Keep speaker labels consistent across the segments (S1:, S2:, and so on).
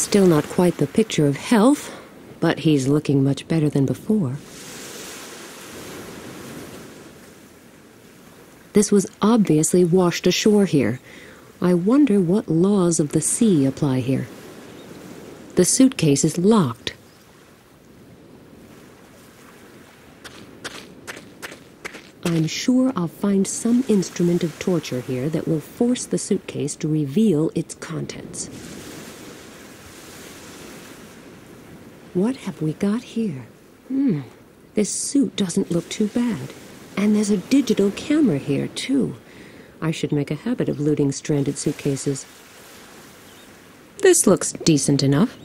S1: Still not quite the picture of health, but he's looking much better than before. This was obviously washed ashore here. I wonder what laws of the sea apply here. The suitcase is locked. I'm sure I'll find some instrument of torture here that will force the suitcase to reveal its contents. What have we got here? This suit doesn't look too bad. And there's a digital camera here, too. I should make a habit of looting stranded suitcases. This looks decent enough.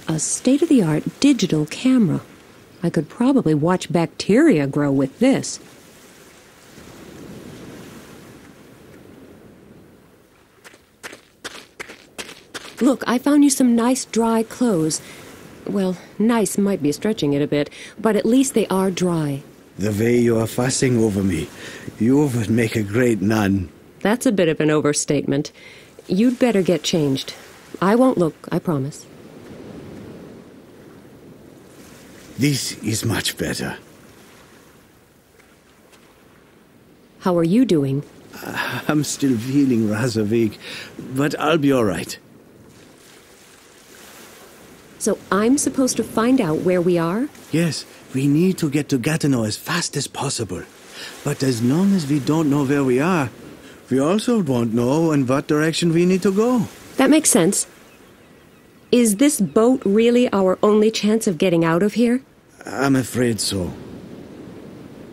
S1: A state-of-the-art digital camera. I could probably watch bacteria grow with this. Look, I found you some nice dry clothes. Well, nice might be stretching it a bit, but at least they are dry.
S2: The way you are fussing over me, you would make a great nun.
S1: That's a bit of an overstatement. You'd better get changed. I won't look, I promise.
S2: This is much better.
S1: How are you doing?
S2: I'm still feeling rather weak, but I'll be all right.
S1: So I'm supposed to find out where we are?
S2: Yes, we need to get to Gatineau as fast as possible. But as long as we don't know where we are, we also won't know in what direction we need to go.
S1: That makes sense. Is this boat really our only chance of getting out of here?
S2: I'm afraid so.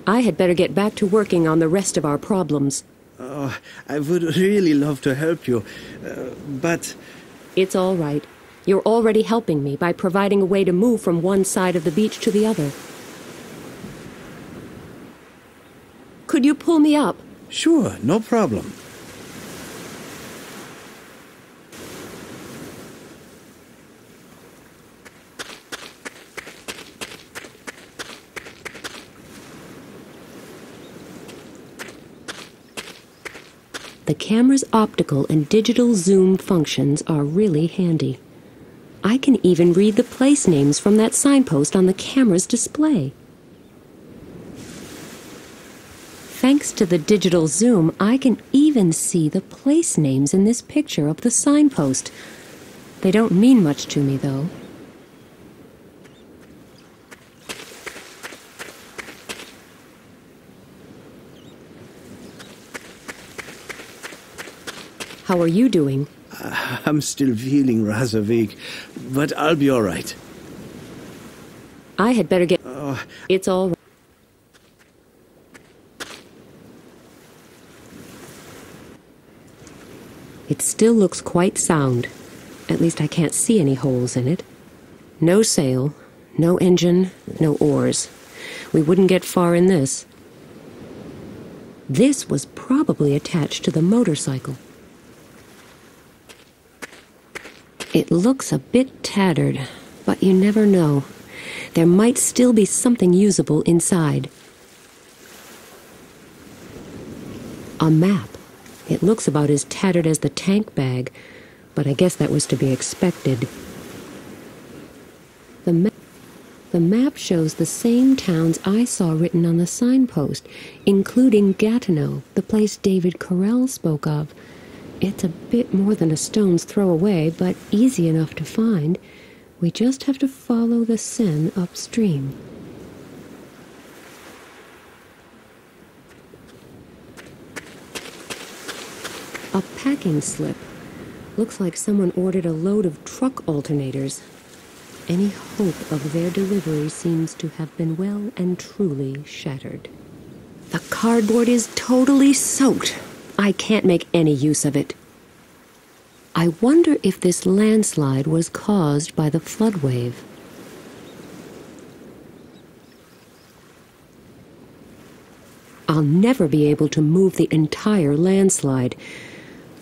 S1: I had better get back to working on the rest of our problems.
S2: Oh, I would really love to help you, but...
S1: It's all right. You're already helping me by providing a way to move from one side of the beach to the other. Could you pull me up?
S2: Sure, no problem.
S1: The camera's optical and digital zoom functions are really handy. I can even read the place names from that signpost on the camera's display. Thanks to the digital zoom, I can even see the place names in this picture of the signpost. They don't mean much to me, though. How are you doing?
S2: I'm still feeling rather weak, but I'll be all right.
S1: I had better get... It's all right. It still looks quite sound. At least I can't see any holes in it. No sail, no engine, no oars. We wouldn't get far in this. This was probably attached to the motorcycle. It looks a bit tattered, but you never know. There might still be something usable inside. A map. It looks about as tattered as the tank bag, but I guess that was to be expected. The map shows the same towns I saw written on the signpost, including Gatineau, the place David Carell spoke of. It's a bit more than a stone's throw away, but easy enough to find. We just have to follow the Seine upstream. A packing slip. Looks like someone ordered a load of truck alternators. Any hope of their delivery seems to have been well and truly shattered. The cardboard is totally soaked. I can't make any use of it. I wonder if this landslide was caused by the flood wave. I'll never be able to move the entire landslide,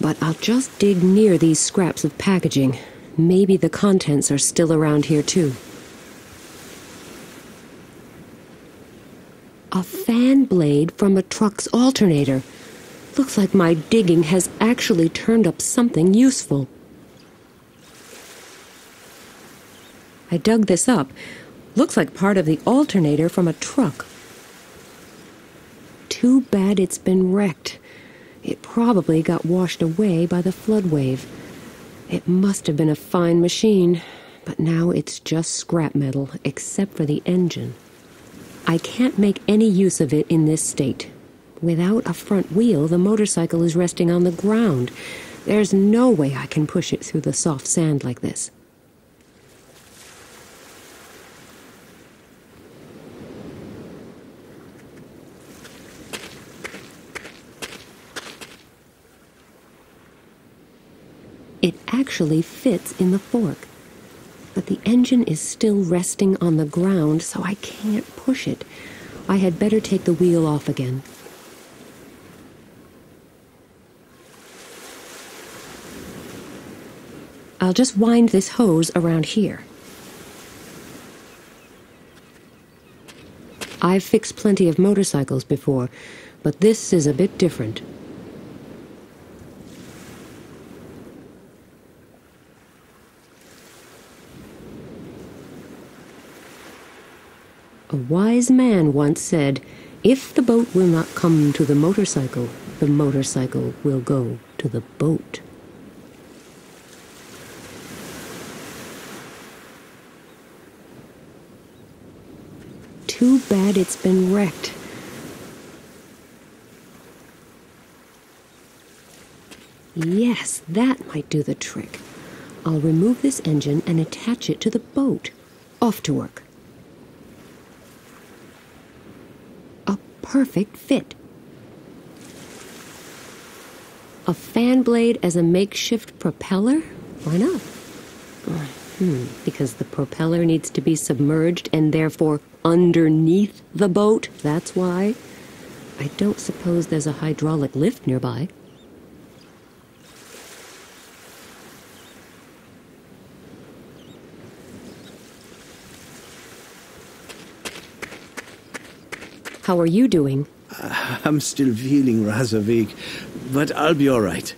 S1: but I'll just dig near these scraps of packaging. Maybe the contents are still around here too. A fan blade from a truck's alternator. Looks like my digging has actually turned up something useful. I dug this up. Looks like part of the alternator from a truck. Too bad it's been wrecked. It probably got washed away by the flood wave. It must have been a fine machine, but now it's just scrap metal, except for the engine. I can't make any use of it in this state. Without a front wheel, the motorcycle is resting on the ground. There's no way I can push it through the soft sand like this. It actually fits in the fork, but the engine is still resting on the ground, so I can't push it. I had better take the wheel off again. I'll just wind this hose around here. I've fixed plenty of motorcycles before, but this is a bit different. A wise man once said, "If the boat will not come to the motorcycle will go to the boat." Too bad it's been wrecked. Yes, that might do the trick. I'll remove this engine and attach it to the boat. Off to work. Perfect fit. A fan blade as a makeshift propeller? Why not? Because the propeller needs to be submerged and therefore underneath the boat, that's why. I don't suppose there's a hydraulic lift nearby. How are you doing?
S2: I'm still feeling rather weak, but I'll be all right.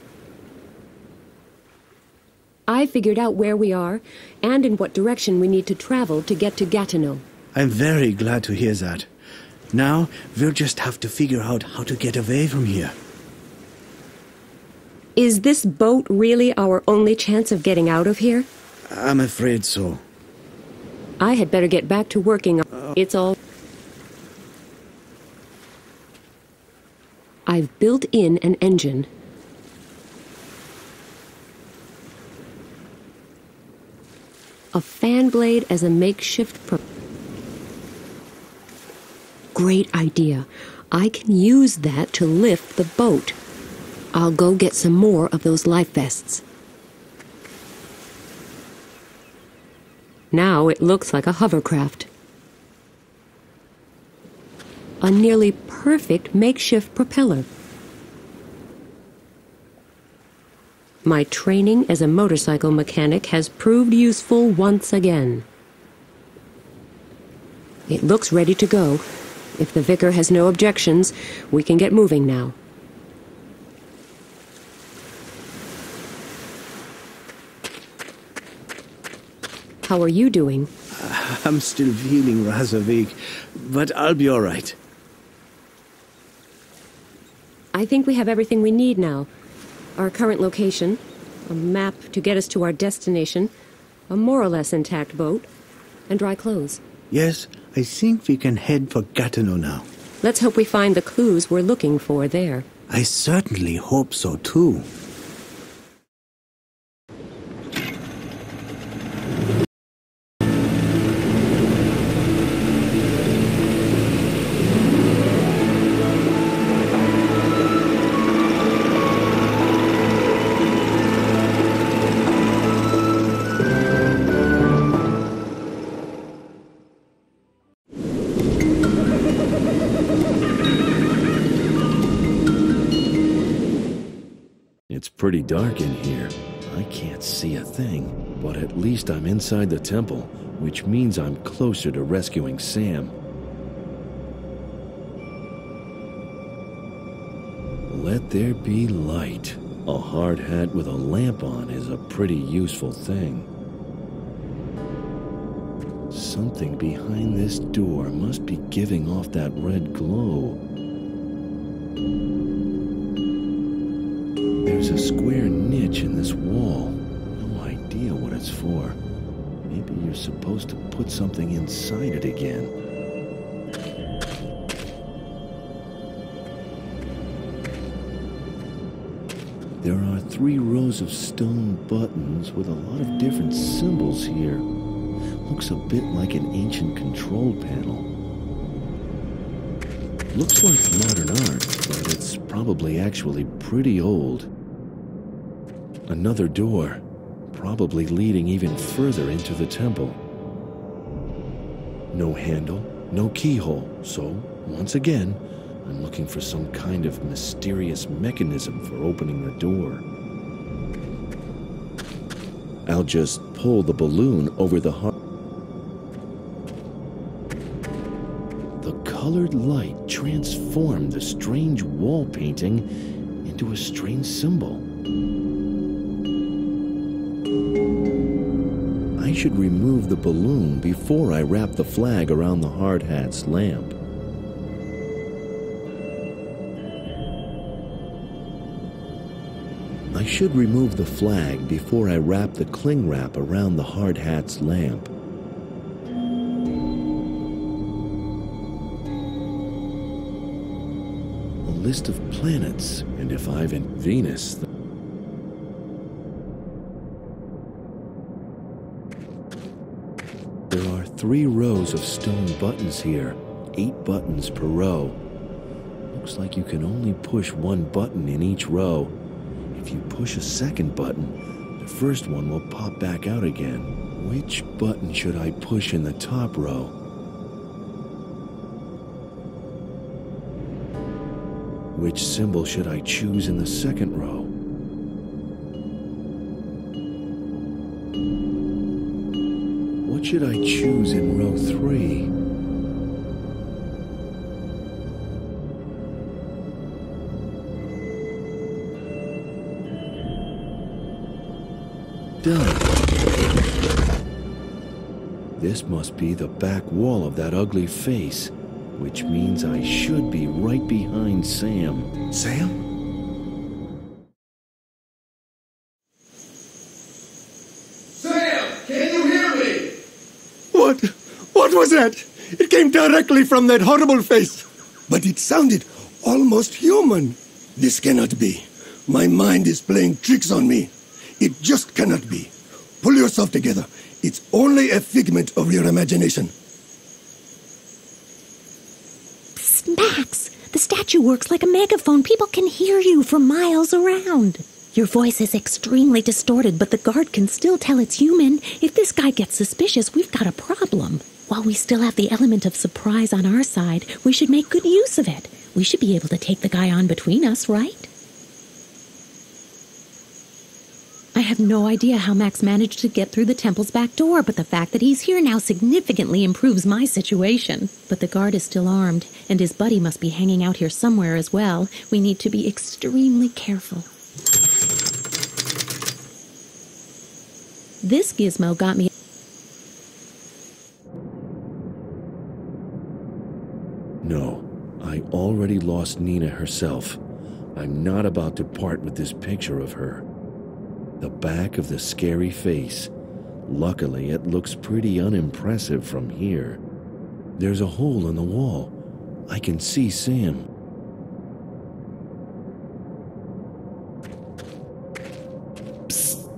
S1: I figured out where we are and in what direction we need to travel to get to Gatineau.
S2: I'm very glad to hear that. Now, we'll just have to figure out how to get away from here.
S1: Is this boat really our only chance of getting out of here?
S2: I'm afraid so.
S1: I had better get back to working. It's all... I've built in an engine. A fan blade as a makeshift Great idea. I can use that to lift the boat. I'll go get some more of those life vests. Now it looks like a hovercraft. A nearly perfect makeshift propeller. My training as a motorcycle mechanic has proved useful once again. It looks ready to go. If the vicar has no objections, we can get moving now. How are you doing?
S2: I'm still feeling rather weak, but I'll be all right.
S1: I think we have everything we need now. Our current location, a map to get us to our destination, a more or less intact boat, and dry clothes.
S2: Yes, I think we can head for Gatineau now.
S1: Let's hope we find the clues we're looking for there.
S2: I certainly hope so, too.
S3: It's pretty dark in here. I can't see a thing, but at least I'm inside the temple, which means I'm closer to rescuing Sam. Let there be light. A hard hat with a lamp on is a pretty useful thing. Something behind this door must be giving off that red glow. There's a square niche in this wall. No idea what it's for. Maybe you're supposed to put something inside it again. There are 3 rows of stone buttons with a lot of different symbols here. Looks a bit like an ancient control panel. Looks like modern art, but it's probably actually pretty old. Another door, probably leading even further into the temple. No handle, no keyhole, so once again, I'm looking for some kind of mysterious mechanism for opening the door. I'll just pull the balloon over the heart. The colored light transformed the strange wall painting into a strange symbol. I should remove the balloon before I wrap the flag around the hard hat's lamp. I should remove the flag before I wrap the cling wrap around the hard hat's lamp. A list of planets, and if I've in Venus... There are 3 rows of stone buttons here, 8 buttons per row. Looks like you can only push 1 button in each row. If you push a second button, the first one will pop back out again. Which button should I push in the top row? Which symbol should I choose in the second row? What should I choose in row 3? Done. This must be the back wall of that ugly face, which means I should be right behind Sam.
S2: Sam?
S4: Sam, can you hear me?
S5: What was that? It came directly from that horrible face. But it sounded almost human. This cannot be. My mind is playing tricks on me. It just cannot be. Pull yourself together. It's only a figment of your imagination.
S6: Psst, Max, the statue works like a megaphone. People can hear you for miles around. Your voice is extremely distorted, but the guard can still tell it's human. If this guy gets suspicious, we've got a problem. While we still have the element of surprise on our side, we should make good use of it. We should be able to take the guy on between us, right? I have no idea how Max managed to get through the temple's back door, but the fact that he's here now significantly improves my situation. But the guard is still armed, and his buddy must be hanging out here somewhere as well. We need to be extremely careful. This gizmo got me.
S3: No, I already lost Nina herself. I'm not about to part with this picture of her. The back of the scary face. Luckily, it looks pretty unimpressive from here. There's a hole in the wall. I can see Sam. Psst.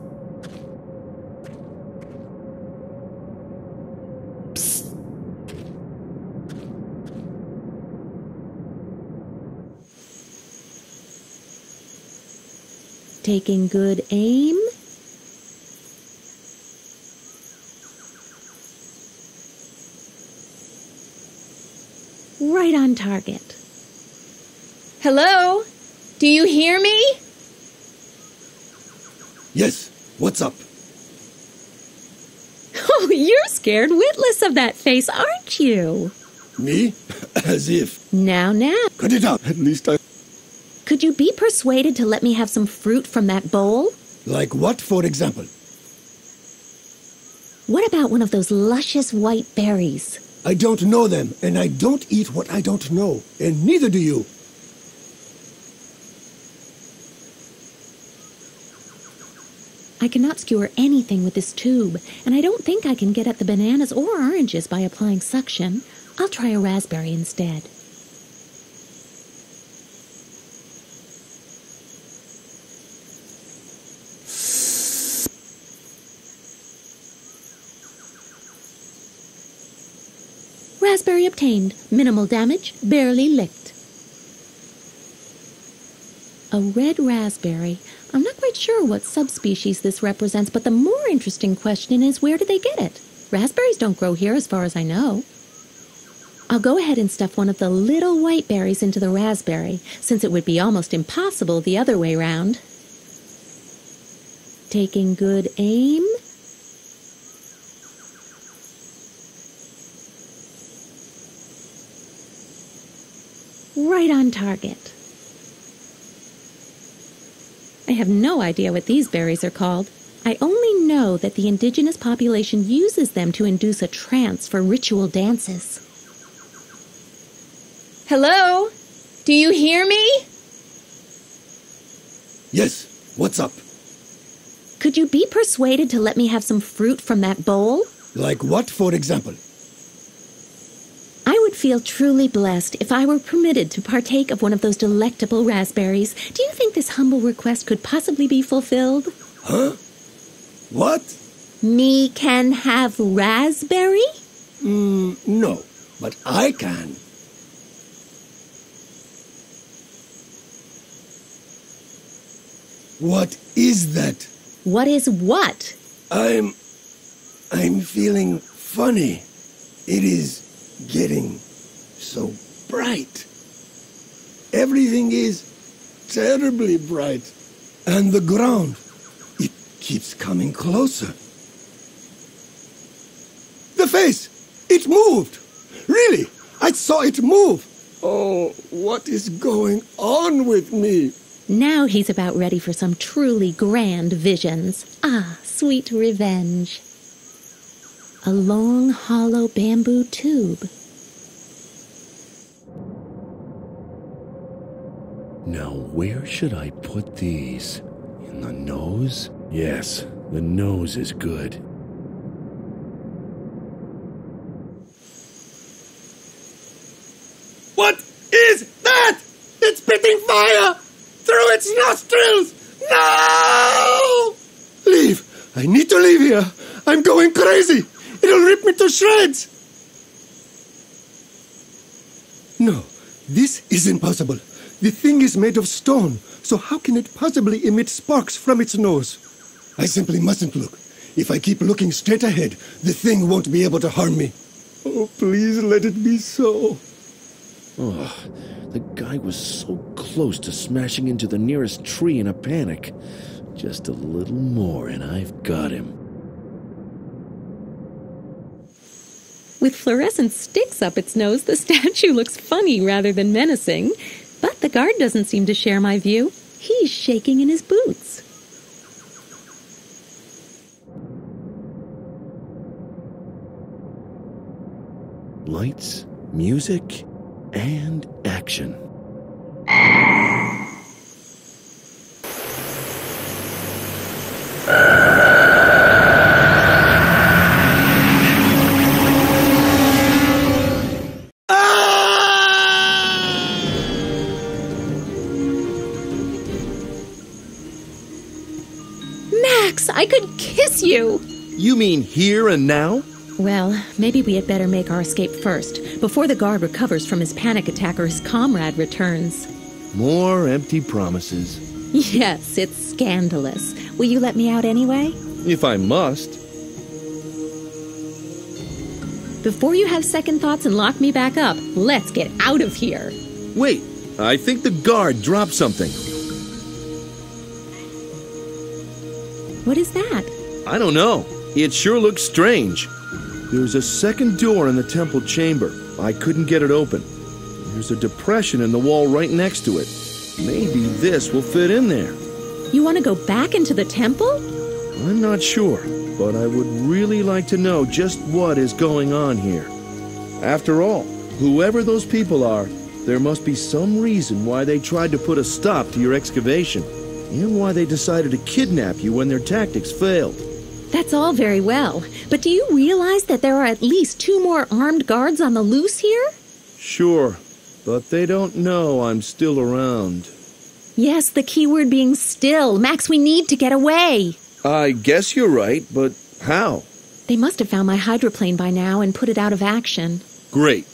S3: Psst.
S6: Taking good aim. Right on target.
S7: Hello? Do you hear me?
S5: Yes, what's up?
S6: Oh, you're scared witless of that face, aren't you?
S5: Me? As if.
S6: Now.
S5: Cut it out. At least I...
S6: Could you be persuaded to let me have some fruit from that bowl?
S5: Like what, for example?
S6: What about one of those luscious white berries?
S5: I don't know them, and I don't eat what I don't know, and neither do you.
S6: I cannot skewer anything with this tube, and I don't think I can get at the bananas or oranges by applying suction. I'll try a raspberry instead. Raspberry obtained. Minimal damage, barely licked. A red raspberry. I'm not quite sure what subspecies this represents, but the more interesting question is, where did they get it? Raspberries don't grow here as far as I know. I'll go ahead and stuff one of the little white berries into the raspberry, since it would be almost impossible the other way round. Taking good aim. Right on target. I have no idea what these berries are called. I only know that the indigenous population uses them to induce a trance for ritual dances.
S7: Hello? Do you hear me?
S5: Yes, what's up?
S6: Could you be persuaded to let me have some fruit from that bowl?
S5: Like what, for example?
S6: I would feel truly blessed if I were permitted to partake of one of those delectable raspberries. Do you think this humble request could possibly be fulfilled?
S5: Huh? What?
S6: Me can have raspberry?
S5: No, but I can. What is that?
S6: What is what?
S5: I'm feeling funny. It is getting so bright. Everything is terribly bright. And the ground, it keeps coming closer. The face, it moved. Really, I saw it move. Oh, what is going on with me?
S6: Now he's about ready for some truly grand visions. Ah, sweet revenge. A long, hollow bamboo tube.
S3: Now, where should I put these? In the nose? Yes, the nose is good.
S5: What is that? It's spitting fire through its nostrils! No! Leave! I need to leave here. I'm going crazy. It'll rip me to shreds. No, this is impossible. The thing is made of stone, so how can it possibly emit sparks from its nose? I simply mustn't look. If I keep looking straight ahead, the thing won't be able to harm me. Oh, please let it be so.
S3: Oh, the guy was so close to smashing into the nearest tree in a panic. Just a little more and I've got him.
S6: With fluorescent sticks up its nose, the statue looks funny rather than menacing. But the guard doesn't seem to share my view. He's shaking in his boots.
S3: Lights, music, and action.
S6: Max, I could kiss you!
S3: You mean here and now?
S6: Well, maybe we had better make our escape first, before the guard recovers from his panic attack or his comrade returns.
S3: More empty promises.
S6: Yes, it's scandalous. Will you let me out anyway?
S3: If I must.
S6: Before you have second thoughts and lock me back up, let's get out of here.
S3: Wait, I think the guard dropped something.
S6: What is that?
S3: I don't know. It sure looks strange. There's a second door in the temple chamber. I couldn't get it open. There's a depression in the wall right next to it. Maybe this will fit in there.
S6: You want to go back into the temple?
S3: I'm not sure, but I would really like to know just what is going on here. After all, whoever those people are, there must be some reason why they tried to put a stop to your excavation, and why they decided to kidnap you when their tactics failed.
S6: That's all very well, but do you realize that there are at least 2 more armed guards on the loose here?
S3: Sure, but they don't know I'm still around.
S6: Yes, the keyword being still. Max, we need to get away.
S3: I guess you're right, but how?
S6: They must have found my hydroplane by now and put it out of action.
S3: Great.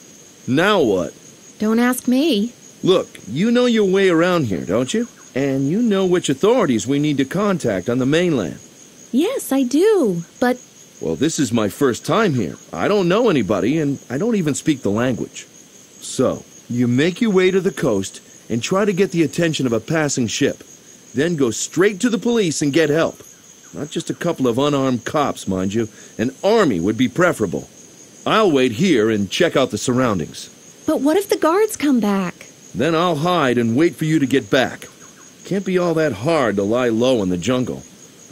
S3: Now what?
S6: Don't ask me.
S3: Look, you know your way around here, don't you? And you know which authorities we need to contact on the mainland.
S6: Yes, I do, but...
S3: Well, this is my first time here. I don't know anybody, and I don't even speak the language. So, you make your way to the coast and try to get the attention of a passing ship. Then go straight to the police and get help. Not just a couple of unarmed cops, mind you. An army would be preferable. I'll wait here and check out the surroundings.
S6: But what if the guards come back?
S3: Then I'll hide and wait for you to get back. Can't be all that hard to lie low in the jungle.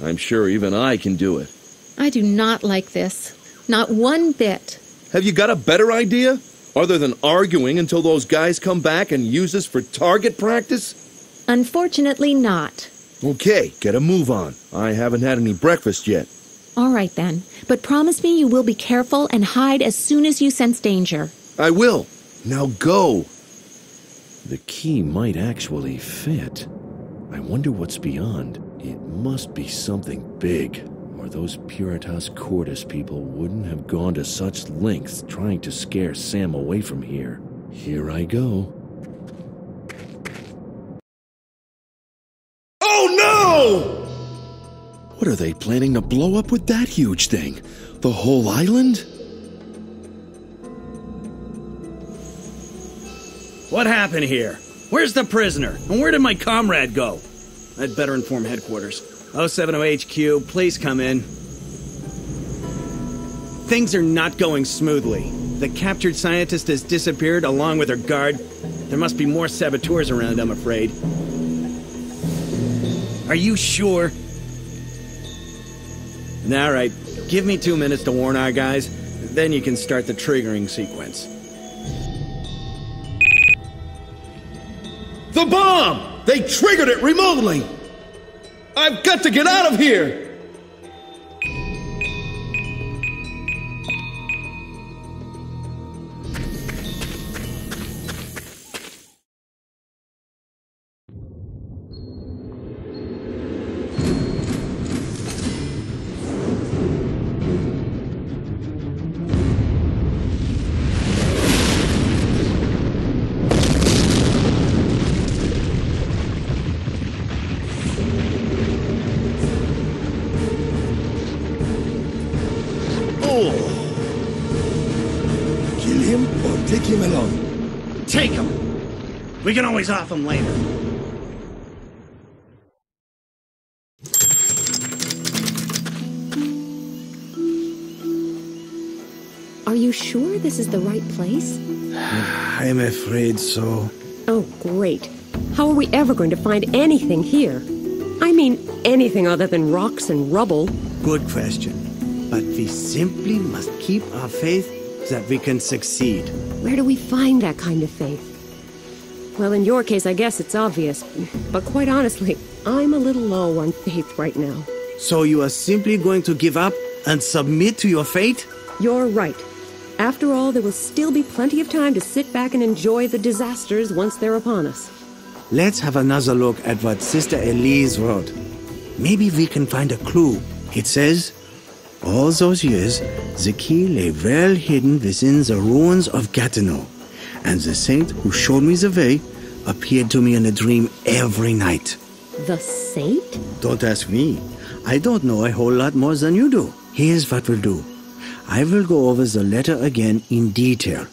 S3: I'm sure even I can do it.
S6: I do not like this. Not one bit.
S3: Have you got a better idea? Other than arguing until those guys come back and use us for target practice?
S6: Unfortunately not.
S3: Okay, get a move on. I haven't had any breakfast yet.
S6: All right then, but promise me you will be careful and hide as soon as you sense danger.
S3: I will. Now go.
S8: The key might actually fit. I wonder what's beyond. It must be something big, or those Puritas Cordis people wouldn't have gone to such lengths trying to scare Sam away from here. Here I go.
S3: Oh no!
S8: What are they planning to blow up with that huge thing? The whole island?
S9: What happened here? Where's the prisoner? And where did my comrade go? I'd better inform headquarters. 070 HQ, please come in. Things are not going smoothly. The captured scientist has disappeared along with her guard. There must be more saboteurs around, I'm afraid. Are you sure? All right, give me 2 minutes to warn our guys. Then you can start the triggering sequence.
S3: The bomb! They triggered it remotely! I've got to get out of here!
S5: Kill him or take him along.
S9: Take him! We can always off him later.
S1: Are you sure this is the right place?
S2: I'm afraid so.
S1: Oh, great. How are we ever going to find anything here? I mean, anything other than rocks and rubble.
S2: Good question. But we simply must keep our faith that we can succeed.
S1: Where do we find that kind of faith? Well, in your case, I guess it's obvious. But quite honestly, I'm a little low on faith right now.
S2: So you are simply going to give up and submit to your fate?
S1: You're right. After all, there will still be plenty of time to sit back and enjoy the disasters once they're upon us.
S2: Let's have another look at what Sister Elise wrote. Maybe we can find a clue. It says, all those years, the key lay well hidden within the ruins of Gatineau, and the saint who showed me the way appeared to me in a dream every night.
S1: The saint?
S2: Don't ask me. I don't know a whole lot more than you do. Here's what we'll do. I will go over the letter again in detail.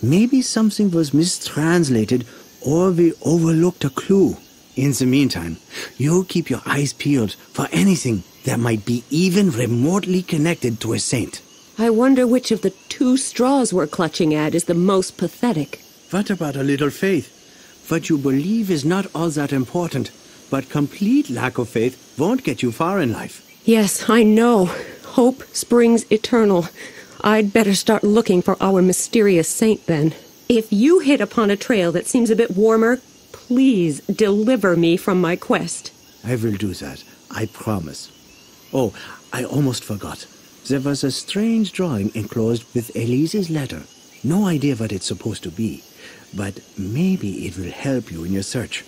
S2: Maybe something was mistranslated or we overlooked a clue. In the meantime, you keep your eyes peeled for anything that might be even remotely connected to a saint.
S1: I wonder which of the two straws we're clutching at is the most pathetic.
S2: What about a little faith? What you believe is not all that important, but complete lack of faith won't get you far in life.
S1: Yes, I know. Hope springs eternal. I'd better start looking for our mysterious saint then. If you hit upon a trail that seems a bit warmer, please deliver me from my quest.
S2: I will do that, I promise. Oh, I almost forgot. There was a strange drawing enclosed with Elise's letter. No idea what it's supposed to be, but maybe it will help you in your search.